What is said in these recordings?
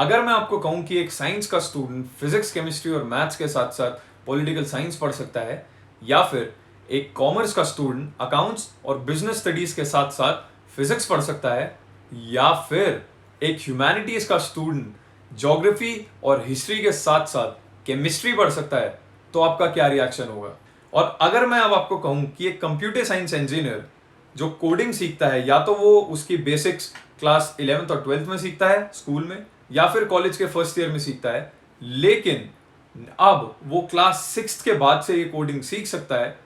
अगर मैं आपको कहूं कि एक साइंस का स्टूडेंट फिजिक्स, केमिस्ट्री और मैथ्स के साथ साथ पॉलिटिकल साइंस पढ़ सकता है, या फिर एक कॉमर्स का स्टूडेंट अकाउंट्स और बिजनेस स्टडीज के साथ साथ फिजिक्स पढ़ सकता है, या फिर एक ह्यूमैनिटीज का स्टूडेंट ज्योग्राफी और हिस्ट्री के साथ साथ केमिस्ट्री पढ़ सकता है, तो आपका क्या रिएक्शन होगा? और अगर मैं अब आपको कहूं कि एक कंप्यूटर साइंस इंजीनियर जो कोडिंग सीखता है, या तो वो उसकी बेसिक्स क्लास 11th और 12th में सीखता है स्कूल में, या फिर कॉलेज के फर्स्ट ईयर में सीखता है, लेकिन अब वो क्लास 6th के बाद से ये कोडिंग सीख सकता है,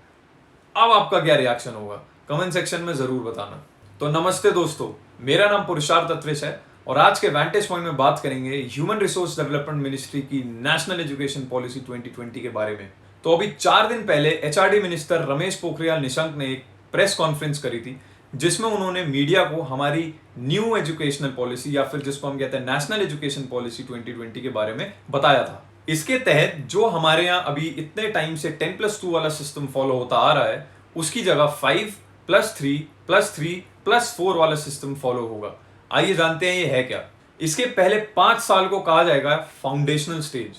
अब आपका क्या रिएक्शन होगा? कमेंट सेक्शन में जरूर बताना। तो नमस्ते दोस्तों, मेरा नाम पुरुषार्थ अत्रेश है और आज के वैंटेज पॉइंट में बात करेंगे ह्यूमन रिसोर्स डेवलपमेंट मिनिस्ट्री की नेशनल एजुकेशन पॉलिसी 2020 के बारे में। तो अभी 4 दिन पहले एचआरडी मिनिस्टर रमेश पोखरियाल निशंक ने एक प्रेस कॉन्फ्रेंस करी थी, जिसमें उन्होंने मीडिया को हमारी न्यू एजुकेशनल पॉलिसी, या फिर जिसको हम कहते हैं नेशनल एजुकेशन पॉलिसी 2020 के बारे में बताया था। इसके तहत जो हमारे यहाँ अभी इतने टाइम से 10+2 वाला सिस्टम फॉलो होता आ रहा है, उसकी जगह 5+3+3+4 वाला सिस्टम फॉलो होगा। आइए जानते हैं ये है क्या। इसके पहले 5 साल को कहा जाएगा फाउंडेशनल स्टेज।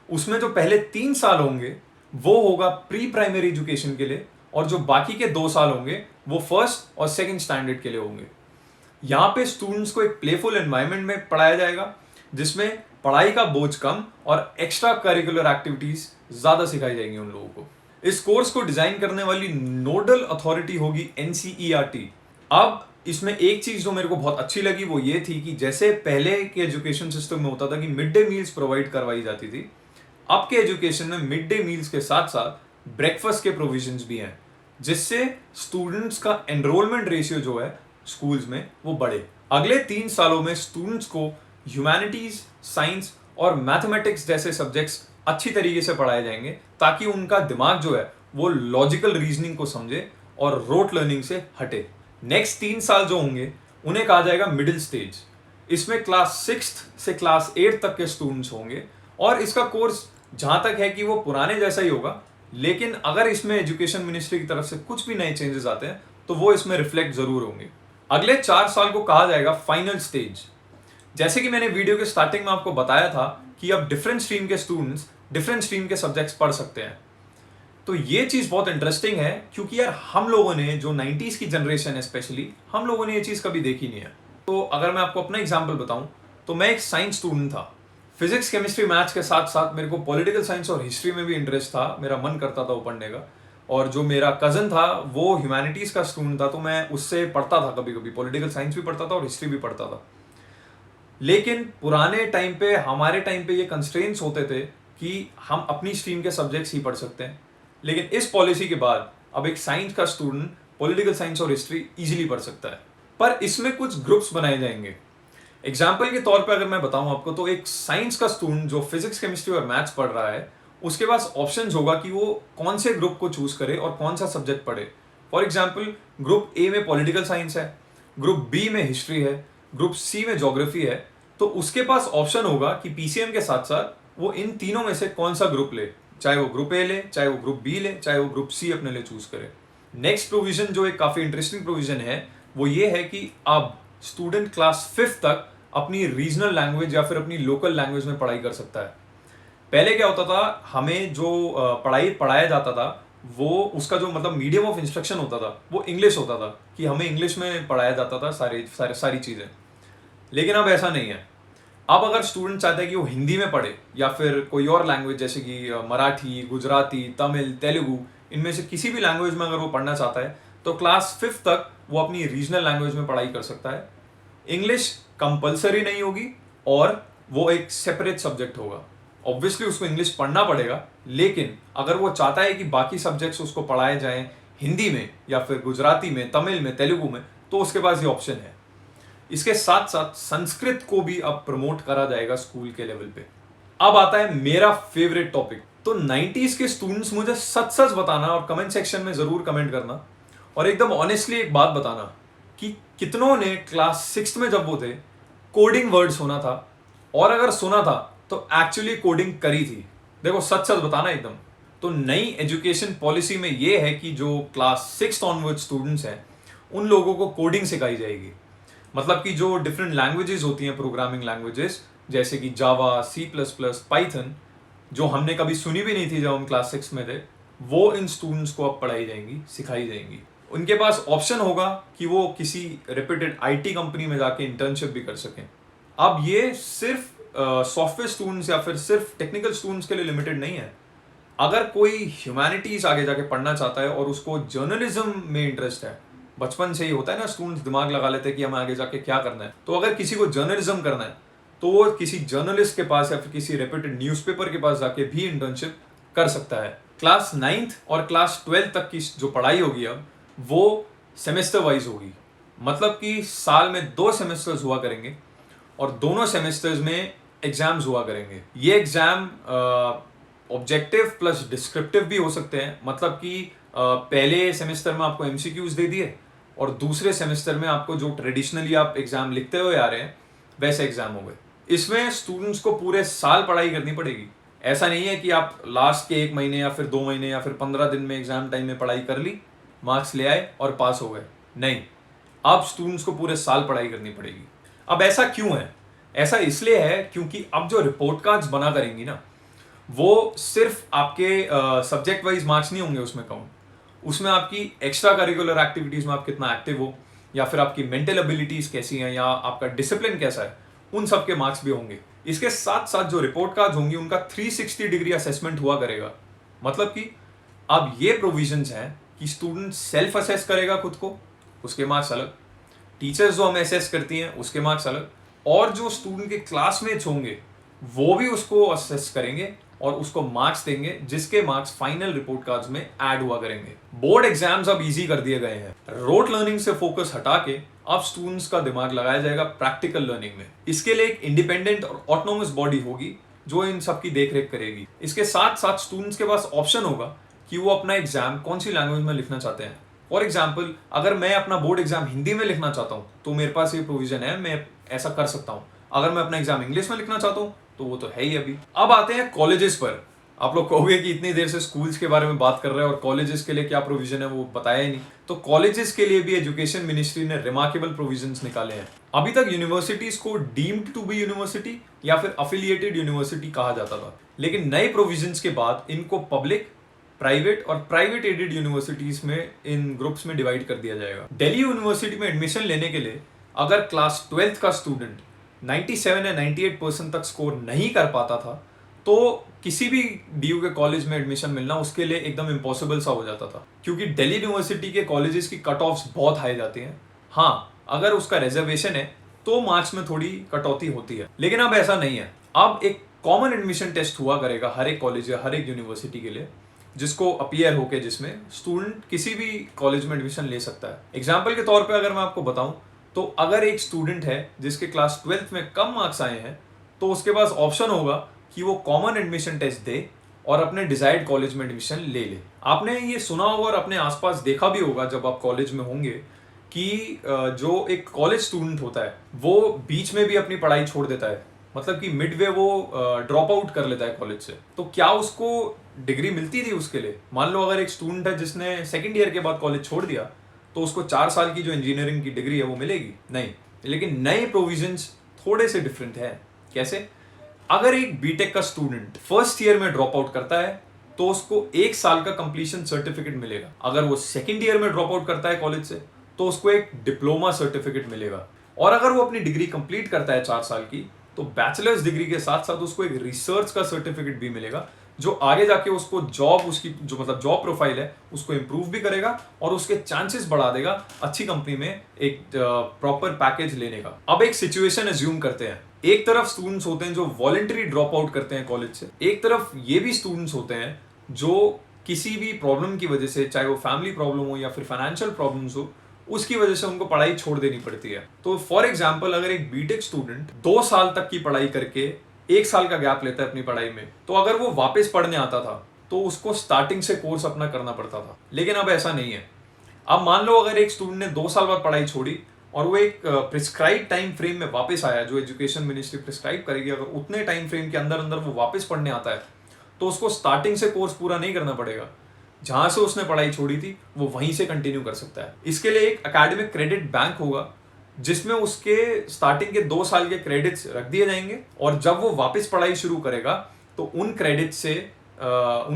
उसमें जो पहले 3 साल होंगे वो होगा प्री प्राइमरी एजुकेशन के लिए, और जो बाकी के 2 साल होंगे वो फर्स्ट और सेकंड स्टैंडर्ड के लिए होंगे। यहाँ पे स्टूडेंट्स को एक प्लेफुल एनवायरनमेंट में पढ़ाया जाएगा, जिसमें पढ़ाई का बोझ कम और एक्स्ट्रा करिकुलर एक्टिविटीज ज्यादा सिखाई जाएंगी उन लोगों को। इस कोर्स को डिजाइन करने वाली नोडल अथॉरिटी होगी एनसीईआरटी। अब इसमें एक चीज जो मेरे को बहुत अच्छी लगी वो ये थी कि जैसे पहले के एजुकेशन सिस्टम में होता था कि मिड डे मील्स प्रोवाइड करवाई जाती थी, अब के एजुकेशन में मिड डे मील्स के साथ साथ ब्रेकफास्ट के प्रोविजंस भी हैं, जिससे स्टूडेंट्स का एनरोलमेंट रेशियो जो है स्कूल्स में वो बढ़े। अगले 3 सालों में स्टूडेंट्स को ह्यूमैनिटीज, साइंस और मैथमेटिक्स जैसे सब्जेक्ट्स अच्छी तरीके से पढ़ाए जाएंगे, ताकि उनका दिमाग जो है वो लॉजिकल रीजनिंग को समझे और रोट लर्निंग से हटे। नेक्स्ट 3 साल जो होंगे उन्हें कहा जाएगा मिडिल स्टेज। इसमें क्लास 6th से क्लास 8 तक के स्टूडेंट्स होंगे, और इसका कोर्स जहां तक है कि वो पुराने जैसा ही होगा, लेकिन अगर इसमें एजुकेशन मिनिस्ट्री की तरफ से कुछ भी नए चेंजेस आते हैं तो वो इसमें रिफ्लेक्ट जरूर होंगे। अगले 4 साल को कहा जाएगा फाइनल स्टेज। जैसे कि मैंने वीडियो के स्टार्टिंग में आपको बताया था कि अब डिफरेंट स्ट्रीम के स्टूडेंट्स डिफरेंट स्ट्रीम के सब्जेक्ट्स पढ़ सकते हैं। तो ये चीज बहुत इंटरेस्टिंग है, क्योंकि यार हम लोगों ने जो 90s की जनरेशन है स्पेशली, हम लोगों ने ये चीज कभी देखी नहीं है। तो अगर मैं आपको अपना एग्जाम्पल बताऊं तो मैं एक साइंस स्टूडेंट था। फिजिक्स, केमिस्ट्री, मैथ्स के साथ साथ मेरे को पॉलिटिकल साइंस और हिस्ट्री में भी इंटरेस्ट था। मेरा मन करता था वो पढ़ने का। और जो मेरा कजन था वो ह्यूमैनिटीज का स्टूडेंट था, तो मैं उससे पढ़ता था, कभी कभी पॉलिटिकल साइंस भी पढ़ता था और हिस्ट्री भी पढ़ता था। लेकिन पुराने टाइम पे, हमारे टाइम पे ये कंस्ट्रेंट्स होते थे कि हम अपनी स्ट्रीम के सब्जेक्ट्स ही पढ़ सकते हैं। लेकिन इस पॉलिसी के बाद अब एक साइंस का स्टूडेंट पॉलिटिकल साइंस और हिस्ट्री इजीली पढ़ सकता है, पर इसमें कुछ ग्रुप्स बनाए जाएंगे। एग्जाम्पल के तौर पे अगर मैं बताऊं आपको, तो एक साइंस का स्टूडेंट जो फिजिक्स, केमिस्ट्री और मैथ्स पढ़ रहा है, उसके पास ऑप्शंस होगा कि वो कौन से ग्रुप को चूज करे और कौन सा सब्जेक्ट पढ़े। फॉर एग्जाम्पल, ग्रुप ए में पॉलिटिकल साइंस है, ग्रुप बी में हिस्ट्री है, ग्रुप सी में ज्योग्राफी है। तो उसके पास ऑप्शन होगा कि पीसीएम के साथ साथ वो इन तीनों में से कौन सा ग्रुप ले, चाहे वो ग्रुप ए ले, चाहे वो ग्रुप बी ले, चाहे वो ग्रुप सी अपने लिए चूज करे। नेक्स्ट प्रोविजन जो एक काफी इंटरेस्टिंग प्रोविजन है वो ये है कि अब स्टूडेंट क्लास 5th तक अपनी रीजनल लैंग्वेज या फिर अपनी लोकल लैंग्वेज में पढ़ाई कर सकता है। पहले क्या होता था, हमें जो पढ़ाई पढ़ाया जाता था वो उसका जो मतलब मीडियम ऑफ इंस्ट्रक्शन होता था वो इंग्लिश होता था, कि हमें इंग्लिश में पढ़ाया जाता था सारी चीज़ें। लेकिन अब ऐसा नहीं है। अब अगर स्टूडेंट चाहता है कि वो हिंदी में पढ़े या फिर कोई और लैंग्वेज जैसे कि मराठी, गुजराती, तमिल, तेलुगु, इनमें से किसी भी लैंग्वेज में अगर वो पढ़ना चाहता है तो क्लास 5th तक वो अपनी रीजनल लैंग्वेज में पढ़ाई कर सकता है। इंग्लिश कंपलसरी नहीं होगी और वो एक सेपरेट सब्जेक्ट होगा। ऑब्वियसली उसको इंग्लिश पढ़ना पड़ेगा, लेकिन अगर वो चाहता है कि बाकी सब्जेक्ट्स उसको पढ़ाए जाएं हिंदी में या फिर गुजराती में, तमिल में, तेलुगु में, तो उसके पास ये ऑप्शन है। इसके साथ साथ संस्कृत को भी अब प्रमोट करा जाएगा स्कूल के लेवल पे। अब आता है मेरा फेवरेट टॉपिक। तो 90s के स्टूडेंट्स मुझे सच सच बताना और कमेंट सेक्शन में जरूर कमेंट करना, और एकदम ऑनेस्टली एक बात बताना कि कितनों ने क्लास 6th में जब वो थे कोडिंग वर्ड सुना था, और अगर सुना था तो एक्चुअली कोडिंग करी थी। देखो सच सच बताना एकदम। तो नई एजुकेशन पॉलिसी में ये है कि जो क्लास 6th ऑनवर्ड स्टूडेंट्स हैं उन लोगों को कोडिंग सिखाई जाएगी। मतलब कि जो डिफरेंट लैंग्वेजेस होती हैं, प्रोग्रामिंग लैंग्वेजेस, जैसे कि जावा, C++, पाइथन, जो हमने कभी सुनी भी नहीं थी जब हम क्लास 6 में थे, वो इन स्टूडेंट्स को अब पढ़ाई जाएंगी, सिखाई जाएंगी। उनके पास ऑप्शन होगा कि वो किसी रेप्यूटेड IT कंपनी में जाके इंटर्नशिप भी कर सकें। अब ये सिर्फ सॉफ्टवेयर स्टूडेंट्स या फिर सिर्फ टेक्निकल स्टूडेंट्स के लिए लिमिटेड नहीं है। अगर कोई ह्यूमैनिटीज आगे जाके पढ़ना चाहता है और उसको जर्नलिज्म में इंटरेस्ट है, बचपन से ही होता है ना, स्टूडेंट्स दिमाग लगा लेते हैं कि हमें आगे जाके क्या करना है, तो अगर किसी को जर्नलिज्म करना है तो वो किसी जर्नलिस्ट के पास या फिर किसी रेप्यूटेड न्यूज़पेपर के पास जाके भी इंटर्नशिप कर सकता है। क्लास 9th और क्लास 12th तक की जो पढ़ाई होगी अब, वो सेमेस्टर वाइज होगी। मतलब कि साल में 2 सेमेस्टर्स हुआ करेंगे और दोनों सेमेस्टर्स में एग्जाम्स हुआ करेंगे। ये एग्जाम ऑब्जेक्टिव प्लस डिस्क्रिप्टिव भी हो सकते हैं। मतलब कि पहले सेमेस्टर में आपको MCQs दे दिए और दूसरे सेमेस्टर में आपको जो ट्रेडिशनली आप एग्जाम लिखते हुए आ रहे हैं वैसे एग्जाम हो गए। इसमें स्टूडेंट्स को पूरे साल पढ़ाई करनी पड़ेगी। ऐसा नहीं है कि आप लास्ट के 1 महीने या फिर 2 महीने या फिर 15 दिन में एग्जाम टाइम में पढ़ाई कर ली, मार्क्स ले आए और पास हो गए। नहीं, अब स्टूडेंट्स को पूरे साल पढ़ाई करनी पड़ेगी। अब ऐसा क्यों है? ऐसा इसलिए है क्योंकि अब जो रिपोर्ट कार्ड्स बना करेंगी ना, वो सिर्फ आपके सब्जेक्ट वाइज मार्क्स नहीं होंगे उसमें काउंट। उसमें आपकी एक्स्ट्रा करिकुलर एक्टिविटीज में आप कितना एक्टिव हो, या फिर आपकी मेंटल एबिलिटीज कैसी हैं, या आपका डिसिप्लिन कैसा है, उन सब के मार्क्स भी होंगे। इसके साथ साथ जो रिपोर्ट कार्ड्स होंगी उनका 360 डिग्री असेसमेंट हुआ करेगा। मतलब कि अब ये प्रोविजंस हैं कि स्टूडेंट सेल्फ असेस करेगा खुद को, उसके मार्क्स अलग, टीचर्स जो हमें असेस करती हैं उसके मार्क्स अलग, और जो स्टूडेंट के क्लासमेट्स होंगे वो भी उसको असेस करेंगे और उसको मार्क्स देंगे, जिसके मार्क्स फाइनल रिपोर्ट कार्ड्स में ऐड हुआ करेंगे। बोर्ड एग्जाम्स अब इजी कर दिए गए हैं। रोट लर्निंग से फोकस हटा के अब स्टूडेंट्स का दिमाग लगाया जाएगा प्रैक्टिकल लर्निंग में। इसके लिए एक इंडिपेंडेंट और ऑटोनोमस बॉडी होगी जो इन सब की देखरेख करेगी। इसके साथ साथ स्टूडेंट्स के पास ऑप्शन होगा कि वो अपना एग्जाम कौन सी लैंग्वेज में लिखना चाहते हैं। फॉर एग्जाम्पल, अगर मैं अपना बोर्ड एग्जाम हिंदी में लिखना चाहता हूँ तो मेरे पास ये प्रोविजन है, मैं ऐसा कर सकता हूँ। अगर मैं अपना एग्जाम इंग्लिश में लिखना चाहता हूँ तो वो तो है ही अभी। अब आते हैं कॉलेजेस पर। आप लोग कहोगे कि इतनी देर से स्कूल्स के बारे में बात कर रहे हैं और कॉलेजेस के लिए क्या प्रोविजन है वो बताया ही नहीं। तो कॉलेजेस के लिए भी एजुकेशन मिनिस्ट्री ने रिमार्केबल प्रोविजंस निकाले हैं। अभी तक यूनिवर्सिटीज को डीम्ड टू बी यूनिवर्सिटी या फिर अफिलिएटेड यूनिवर्सिटी कहा जाता था, लेकिन नए प्रोविजंस के बाद इनको पब्लिक, प्राइवेट और प्राइवेट एडेड यूनिवर्सिटीज में इन ग्रुप्स में डिवाइड कर दिया जाएगा। दिल्ली यूनिवर्सिटी में एडमिशन लेने के लिए अगर क्लास 12th का स्टूडेंट 97 या 98% तक स्कोर नहीं कर पाता था तो किसी भी DU के कॉलेज में एडमिशन मिलना उसके लिए एकदम इम्पॉसिबल सा हो जाता था, क्योंकि दिल्ली यूनिवर्सिटी के कॉलेजेस की कट ऑफ्स बहुत हाई जाती हैं। हाँ, अगर उसका रिजर्वेशन है तो मार्क्स में थोड़ी कटौती होती है, लेकिन अब ऐसा नहीं है। अब एक कॉमन एडमिशन टेस्ट हुआ करेगा हर एक कॉलेज या हर एक यूनिवर्सिटी के लिए, जिसको अपीयर होके जिसमें स्टूडेंट किसी भी कॉलेज में एडमिशन ले सकता है। एग्जाम्पल के तौर पे अगर मैं आपको बताऊं तो अगर एक स्टूडेंट है जिसके क्लास 12th में कम मार्क्स आए हैं तो उसके पास ऑप्शन होगा कि वो कॉमन एडमिशन टेस्ट दे और अपने डिजायर्ड कॉलेज में एडमिशन ले ले। आपने ये सुना होगा और अपने आसपास देखा भी होगा जब आप कॉलेज में होंगे कि जो एक कॉलेज स्टूडेंट होता है वो बीच में भी अपनी पढ़ाई छोड़ देता है, मतलब कि मिडवे वो ड्रॉप आउट कर लेता है कॉलेज से। तो क्या उसको डिग्री मिलती थी उसके लिए? मान लो अगर एक स्टूडेंट है जिसने सेकेंड ईयर के बाद कॉलेज छोड़ दिया तो उसको 4 साल की जो इंजीनियरिंग की डिग्री है वो मिलेगी? नहीं। लेकिन नए प्रोविजंस थोड़े से डिफरेंट है। कैसे? अगर एक बीटेक का स्टूडेंट फर्स्ट ईयर में ड्रॉप आउट करता है तो उसको 1 साल का कंप्लीशन सर्टिफिकेट मिलेगा। अगर वो सेकेंड ईयर में ड्रॉप आउट करता है कॉलेज से तो उसको एक डिप्लोमा सर्टिफिकेट मिलेगा। और अगर वो अपनी डिग्री कंप्लीट करता है 4 साल की तो बैचलर्स डिग्री के साथ साथ उसको एक रिसर्च का सर्टिफिकेट भी मिलेगा, जो आगे जाके उसको जॉब, उसकी जो मतलब जॉब प्रोफाइल है उसको इंप्रूव भी करेगा और उसके चांसेस बढ़ा देगा अच्छी कंपनी में एक प्रॉपर पैकेज लेने का। अब एक सिचुएशन एज्यूम करते हैं, एक तरफ स्टूडेंट्स होते हैं जो वॉलंटरी ड्रॉप आउट करते हैं कॉलेज से, एक तरफ ये भी स्टूडेंट्स होते हैं जो किसी भी प्रॉब्लम की वजह से, चाहे वो फैमिली प्रॉब्लम हो या फिर फाइनेंशियल प्रॉब्लम्स हो, उसकी वजह से उनको पढ़ाई छोड़ देनी पड़ती है। तो फॉर एग्जाम्पल अगर एक बीटेक स्टूडेंट 2 साल तक की पढ़ाई करके 1 साल का गैप लेता है अपनी पढ़ाई में, तो अगर वो वापस पढ़ने आता था तो उसको स्टार्टिंग से कोर्स अपना करना पड़ता था। लेकिन अब ऐसा नहीं है। अब मान लो अगर एक स्टूडेंट ने 2 साल बाद पढ़ाई छोड़ी और वो एक प्रिस्क्राइब टाइम फ्रेम में वापस आया, जो एजुकेशन मिनिस्ट्री प्रिस्क्राइब करेगी, अगर उतने टाइम फ्रेम के अंदर अंदर वो वापस पढ़ने आता है तो उसको स्टार्टिंग से कोर्स पूरा नहीं करना पड़ेगा। जहां से उसने पढ़ाई छोड़ी थी वो वहीं से कंटिन्यू कर सकता है। इसके लिए एक एकेडमिक क्रेडिट बैंक होगा जिसमें उसके स्टार्टिंग के 2 साल के क्रेडिट्स रख दिए जाएंगे और जब वो वापस पढ़ाई शुरू करेगा तो उन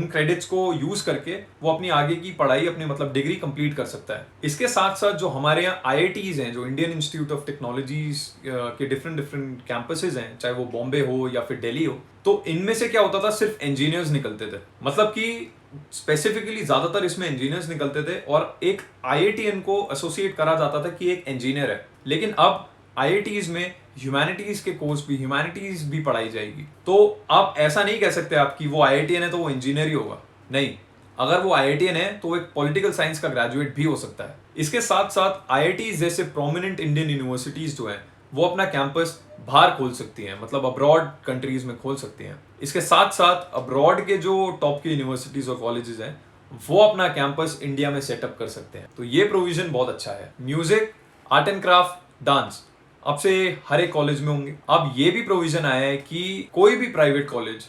क्रेडिट्स को यूज करके वो अपनी आगे की पढ़ाई अपनी मतलब डिग्री कंप्लीट कर सकता है। इसके साथ साथ जो हमारे यहाँ आईआईटीज हैं, जो इंडियन इंस्टीट्यूट ऑफ टेक्नोलॉजीज के डिफरेंट डिफरेंट कैंपसेज हैं, चाहे वो बॉम्बे हो या फिर दिल्ली हो, तो इनमें से क्या होता था, सिर्फ इंजीनियर्स निकलते थे। मतलब कि स्पेसिफिकली ज्यादातर इसमें इंजीनियर्स निकलते थे और एक आईआईटीएन को एसोसिएट करा जाता था कि एक इंजीनियर है। लेकिन अब आईआईटीज में ह्यूमैनिटीज भी पढ़ाई जाएगी। तो आप ऐसा नहीं कह सकते आप कि वो आईआईटीएन है तो वो इंजीनियर ही होगा। नहीं, अगर वो आईआईटीएन है तो एक पॉलिटिकल साइंस का ग्रेजुएट भी हो सकता है। इसके साथ साथ आईआईटीज जैसे प्रोमिनेंट इंडियन यूनिवर्सिटीज जो है वो अपना कैंपस बाहर खोल सकती हैं, मतलब अब्रॉड कंट्रीज में खोल सकती हैं। इसके साथ साथ अब्रॉड के जो टॉप की यूनिवर्सिटीज और कॉलेजेस हैं वो अपना कैंपस इंडिया में सेटअप कर सकते हैं। तो ये प्रोविजन बहुत अच्छा है। Music, art and craft, dance अब से हर एक कॉलेज में होंगे। अब ये भी प्रोविजन आया है कि कोई भी प्राइवेट कॉलेज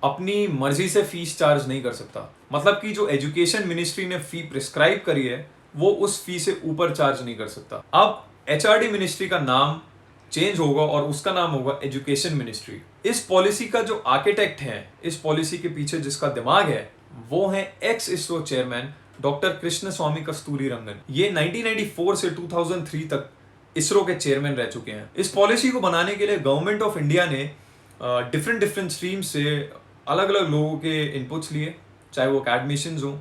अपनी मर्जी से फीस चार्ज नहीं कर सकता। मतलब कि जो एजुकेशन मिनिस्ट्री ने फी प्रिस्क्राइब करी है वो उस फी से ऊपर चार्ज नहीं कर सकता। अब एचआरडी मिनिस्ट्री का नाम चेंज होगा और उसका नाम होगा एजुकेशन मिनिस्ट्री। इस पॉलिसी का जो आर्किटेक्ट है, इस पॉलिसी के पीछे जिसका दिमाग है, वो है ex ISRO chairman doctor Krishnaswamy Kasturirangan. ये 1994 से 2003 तक इसरो के चेयरमैन रह चुके हैं। इस पॉलिसी को बनाने के लिए गवर्नमेंट ऑफ इंडिया ने डिफरेंट डिफरेंट स्ट्रीम से अलग अलग लोगों के इनपुट्स लिए, चाहे वो अकेडमिशियंस हों,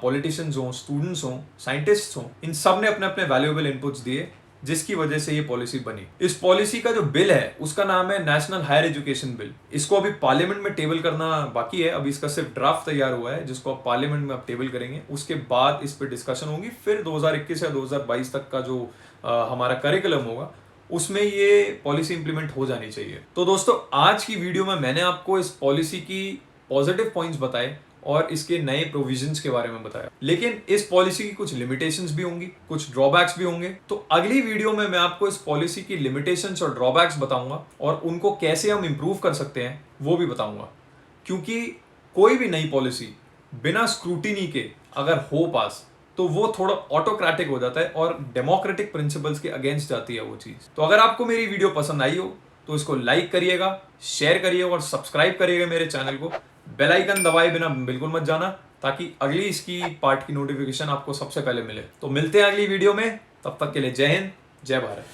पॉलिटिशियंस हों, स्टूडेंट्स हों, साइंटिस्ट्स हों, इन सब ने अपने अपने वैल्यूएबल इनपुट्स दिए जिसकी वजह से ये पॉलिसी बनी। इस पॉलिसी का जो बिल है उसका नाम है नेशनल हायर एजुकेशन बिल। इसको अभी पार्लियामेंट में टेबल करना बाकी है। अभी इसका सिर्फ ड्राफ्ट तैयार हुआ है जिसको आप पार्लियामेंट में आप टेबल करेंगे। उसके बाद इस पर डिस्कशन होगी। फिर 2021 या 2022 तक का जो हमारा करिकुलम होगा उसमें ये पॉलिसी इंप्लीमेंट हो जानी चाहिए। तो दोस्तों, आज की वीडियो में मैंने आपको इस पॉलिसी की पॉजिटिव पॉइंट्स बताए और इसके नए प्रोविजंस के बारे में बताया। लेकिन इस पॉलिसी की कुछ लिमिटेशंस भी होंगी, कुछ ड्रॉबैक्स भी होंगे। तो अगली वीडियो में मैं आपको इस पॉलिसी की लिमिटेशंस और ड्रॉबैक्स बताऊंगा और उनको कैसे हम इंप्रूव कर सकते हैं वो भी बताऊंगा। क्योंकि कोई भी नई पॉलिसी बिना स्क्रूटिनी के अगर हो पास तो वो थोड़ा ऑटोक्रेटिक हो जाता है और डेमोक्रेटिक प्रिंसिपल्स के अगेंस्ट जाती है वो चीज। तो अगर आपको मेरी वीडियो पसंद आई हो तो इसको लाइक करिएगा, शेयर करिएगा और सब्सक्राइब करिएगा मेरे चैनल को। बेल आइकन दबाए बिना बिल्कुल मत जाना ताकि अगली इसकी पार्ट की नोटिफिकेशन आपको सबसे पहले मिले। तो मिलते हैं अगली वीडियो में, तब तक के लिए जय हिंद, जय भारत।